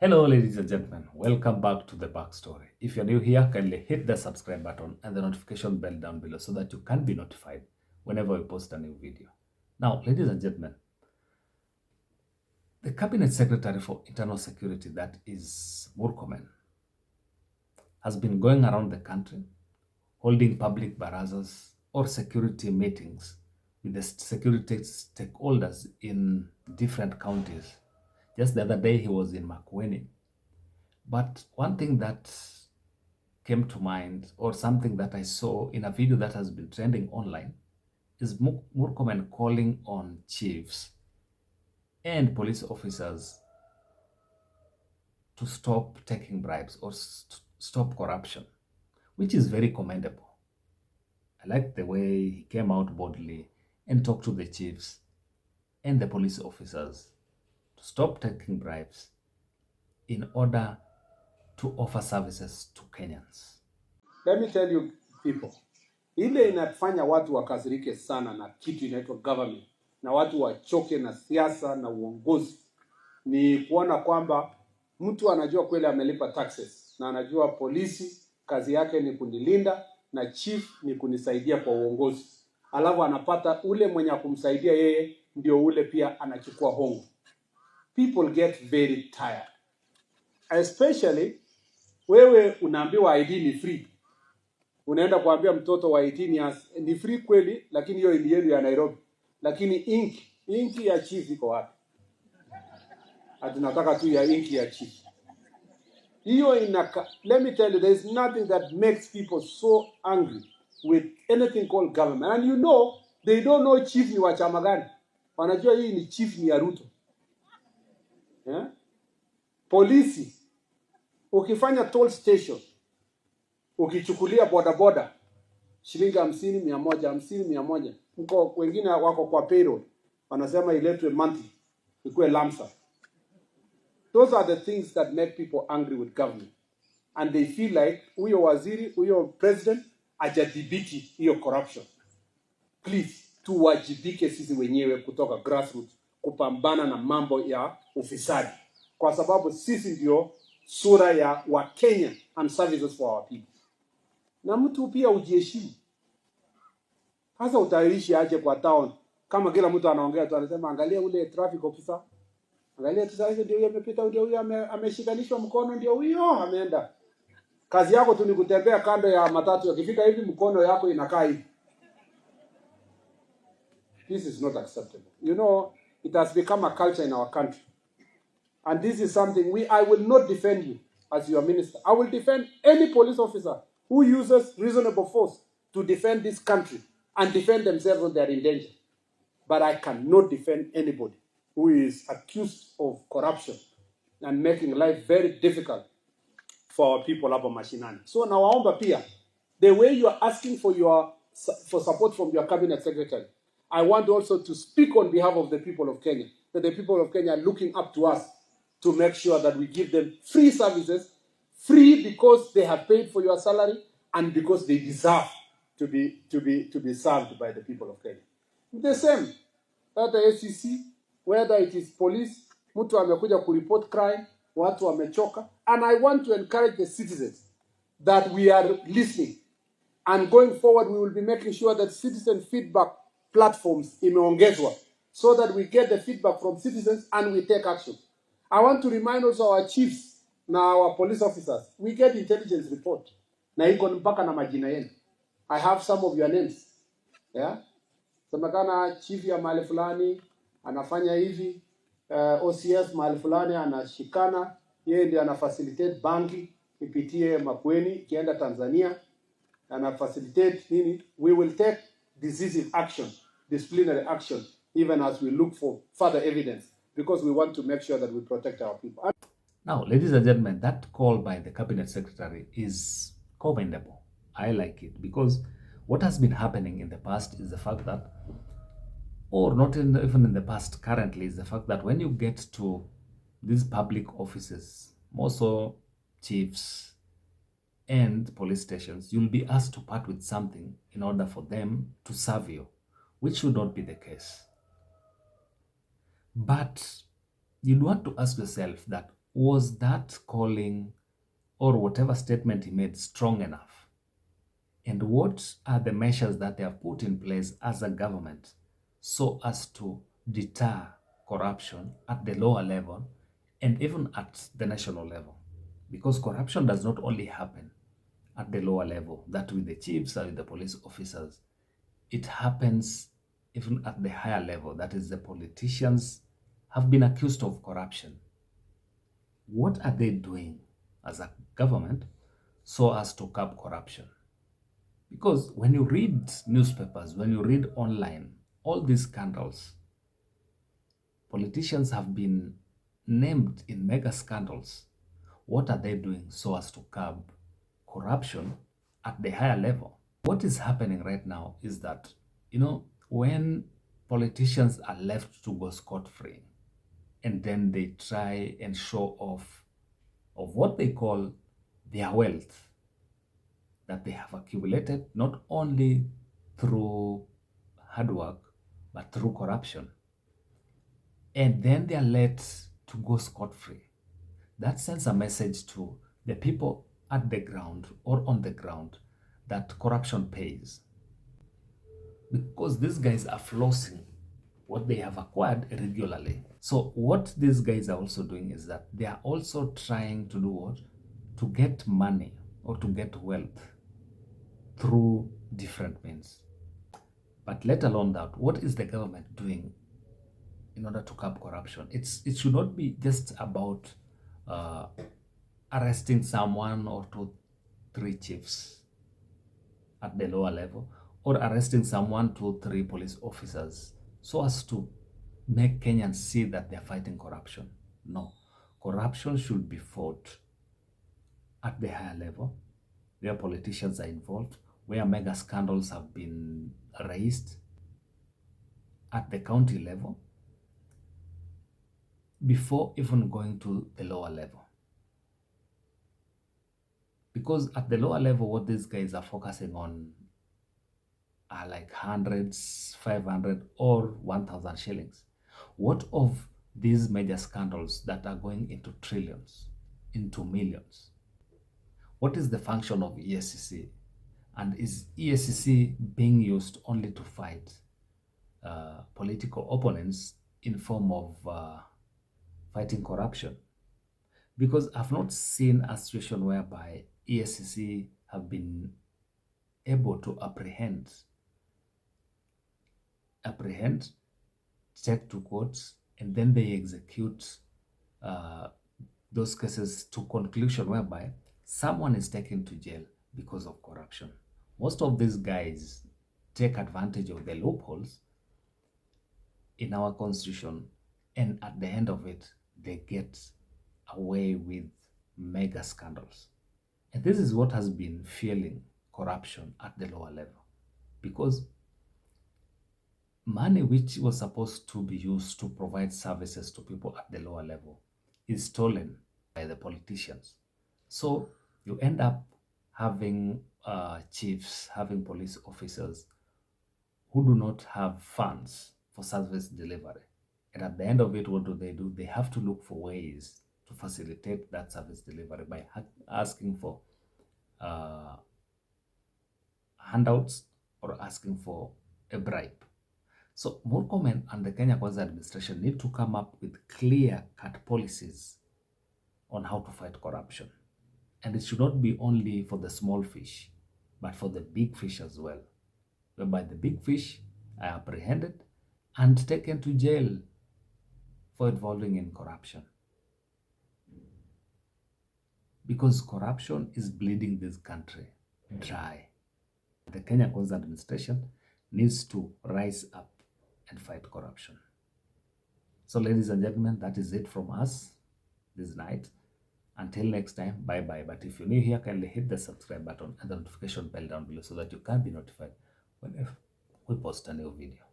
Hello, ladies and gentlemen. Welcome back to the backstory. If you're new here, kindly hit the subscribe button and the notification bell down below so that you can be notified whenever we post a new video. Now, ladies and gentlemen, the Cabinet Secretary for Internal Security, that is Murkomen, has been going around the country holding public barazas or security meetings with the security stakeholders in different counties. Just the other day, he was in Makueni. But one thing that came to mind, or something that I saw in a video that has been trending online, is Murkomen calling on chiefs and police officers to stop taking bribes or stop corruption, which is very commendable. I like the way he came out boldly and talked to the chiefs and the police officers to stop taking bribes in order to offer services to Kenyans. Let me tell you people, ile inafanya watu wakasirike sana na kitu inaitwa government na watu wachoke na siasa na uongozi ni kuona kwamba mtu anajua kweli amelipa taxes na anajua polisi kazi yake ni kunilinda na chief ni kunisaidia kwa uongozi. Alafu anapata ule mwenye kumsaidia yeye ndio ule pia anachukua hongo. People get very tired. Especially wewe unaambiwa ID ni free. Unaenda kuambia mtoto wa 18 years ni free kweli, lakini hiyo ili yenu ya Nairobi. Lakini inki ya chief iko wapi? Atunataka tu ya inki ya chief. Hiyo let me tell you, there is nothing that makes people so angry with anything called government. And you know, they don't know chief ni wa chama gani. Wanajua hii ni chief ni ya Ruto. Yeah? Polisi, ukifanya toll station, ukichukulia boda shilingi 50, 100, 50, 100. Mko wengine wako kwa payroll, wanasema iletwe monthly, ikuwe lamsa. Those are the things that make people angry with government. And they feel like huyo waziri, huyo president hajadhibiti hiyo corruption. Please, tuwajibike sisi wenyewe kutoka grassroots kupambana na mambo ya ufisadi. Kwa sababu sisi ndio sura ya wa Kenya and services for our people. Na mtu pia ujiheshimu. Sasa utaishi aje kwa town kama kila mtu anaongea tu anasema angalia ule traffic officer. Angalia sasa ndio huyo amepita, ndio huyo ameshikanishwa mkono, ndio huyo ameenda. Kazi yako tu ni kutembea kando ya matatu, ukifika hivi mkono yako inakaa hivi. This is not acceptable. You know, it has become a culture in our country. And this is something I will not defend you as your minister. I will defend any police officer who uses reasonable force to defend this country and defend themselves when they are in danger. But I cannot defend anybody who is accused of corruption and making life very difficult for our people hapa mashinani. So nawaomba pia, the way you are asking for support from your cabinet secretary, I want also to speak on behalf of the people of Kenya, that the people of Kenya are looking up to us to make sure that we give them free services, free because they have paid for your salary and because they deserve to be served by the people of Kenya. The same, at the SEC, whether it is police, mtu amekuja kureport crime, watu wamechoka, and I want to encourage the citizens that we are listening, and going forward we will be making sure that citizen feedback platforms imeongezwa so that we get the feedback from citizens and we take action. I want to remind also our chiefs na our police officers, we get intelligence report na iko mpaka na majina yenu. I have some of your names. Yeah? Semekana chief ya mahali fulani anafanya hivi, OCS mahali fulani anashikana, yeye ndiye anafacilitate banki ipitie Makueni kienda Tanzania, anafacilitate nini. We will take decisive action, disciplinary action, even as we look for further evidence, because we want to make sure that we protect our people. Now, ladies and gentlemen, that call by the cabinet secretary is commendable. I like it because what has been happening in the past is the fact that, or not even in the past, currently, is the fact that when you get to these public offices, more so chiefs and police stations, you'll be asked to part with something in order for them to serve you, which should not be the case. But you'd want to ask yourself that Was that calling or whatever statement he made strong enough? And what are the measures that they have put in place as a government so as to deter corruption at the lower level and even at the national level? Because corruption does not only happen at the lower level, that with the chiefs or with the police officers, it happens even at the higher level, that is, the politicians have been accused of corruption. What are they doing as a government so as to curb corruption? Because when you read newspapers, when you read online, all these scandals, politicians have been named in mega scandals. What are they doing so as to curb corruption at the higher level? What is happening right now is that, when politicians are left to go scot-free and then they try and show off of what they call their wealth that they have accumulated not only through hard work but through corruption, and then they are let to go scot-free. That sends a message to the people at the ground or on the ground that corruption pays, because these guys are flossing what they have acquired regularly. So what these guys are also doing is that they are also trying to do what? To get money or to get wealth through different means. But let alone that, what is the government doing in order to curb corruption? It should not be just about arresting someone or two, three chiefs at the lower level, or arresting someone, two, three police officers, so as to make Kenyans see that they're fighting corruption. No, corruption should be fought at the higher level, where politicians are involved, where mega scandals have been raised at the county level, before even going to the lower level. Because at the lower level, what these guys are focusing on are like hundreds, 500 or 1,000 shillings. What of these major scandals that are going into trillions, into millions? What is the function of ESCC? And is ESCC being used only to fight political opponents in form of fighting corruption? Because I've not seen a situation whereby ESCC have been able to apprehend, take to courts, and then they execute those cases to conclusion whereby someone is taken to jail because of corruption. Most of these guys take advantage of the loopholes in our constitution, and at the end of it, they get away with mega scandals. And this is what has been fueling corruption at the lower level, because money which was supposed to be used to provide services to people at the lower level is stolen by the politicians. So you end up having chiefs, having police officers who do not have funds for service delivery. And at the end of it, what do? They have to look for ways to facilitate that service delivery by asking for handouts or asking for a bribe. So Murkomen and the Kenya Kwanza administration need to come up with clear-cut policies on how to fight corruption. And it should not be only for the small fish, but for the big fish as well, whereby the big fish are apprehended and taken to jail for involving in corruption. Because corruption is bleeding this country dry. The Kenya Kwanza administration needs to rise up and fight corruption. So ladies and gentlemen, that is it from us this night. Until next time, bye-bye. But if you're new here, kindly hit the subscribe button and the notification bell down below so that you can be notified whenever we post a new video.